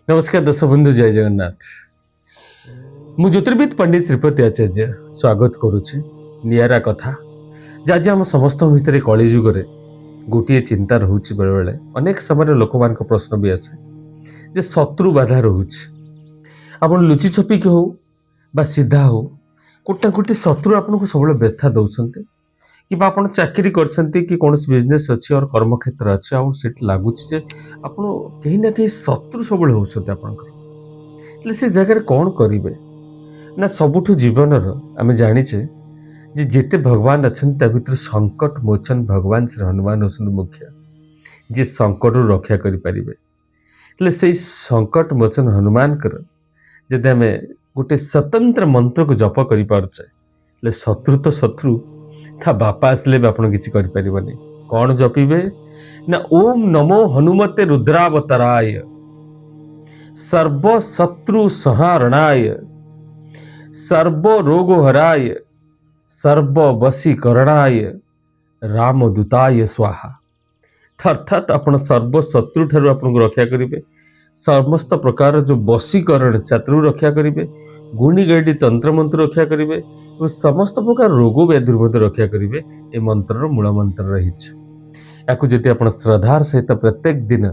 नमस्कार दर्शक बंधु, जय जगन्नाथ। मु ज्योतिर्विद पंडित श्रीपति आचार्य स्वागत करुचे नियारा कथा जहाँ आम समस्त भितर कलिजुगे गोटे चिंता रोचे। बेले बेले अनेक समय लोक मान प्रश्न भी आसे जे शत्रु बाधा रोचे। आप लुचि छपिक हो बा सीधा हो कोटा कोटी शत्रु आपको सब व्यथा दौरान कि आप चाकरी कर कौन बिजनेस अच्छी और कर्मक्षेत्र अच्छे आठ लगुच आप कहीं ना कहीं शत्रु सब होते से जगह कौन करेंगे ना सबुठ जीवन आम जाचे जिते भगवान अच्छा भर संकट मोचन भगवान श्री हनुमान होती मुख्य जी संकट रक्षा करें। से संकट मोचन हनुमान जदि आम गोटे स्वतंत्र मंत्र को जप कर पारे शत्रु तो शत्रु था बापा आसले भी आप किसी करें। कौन जपिबे ना ओम नमो हनुमते रुद्रावतराय सर्व शत्रु संहारणाय सर्व रोगहराय सर्व वशीकरणाय रामदूताय स्वाहा। अर्थात आप सर्व शत्रु ठारू आपको रक्षा करेंगे, समस्त प्रकार जो वशीकरण शत्रु रक्षा करेंगे, गुणी गाड़ी तंत्र मंत्र रक्षा करेंगे और समस्त प्रकार रोग व्याधि रक्षा करेंगे। ये मंत्र मूल मंत्र रही जदि आप श्रद्धार सहित प्रत्येक दिन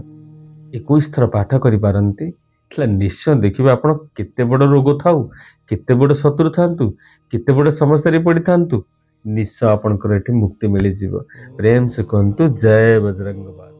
21 थर पाठ करें निश्चय देखिए आप केते बड़ रोग थाऊ केते बड़ शत्रु था केते बड़ समस्या पड़ी था निश्चय आपंकर मुक्ति मिल जाव। प्रेम से कहतु जय बजरंग।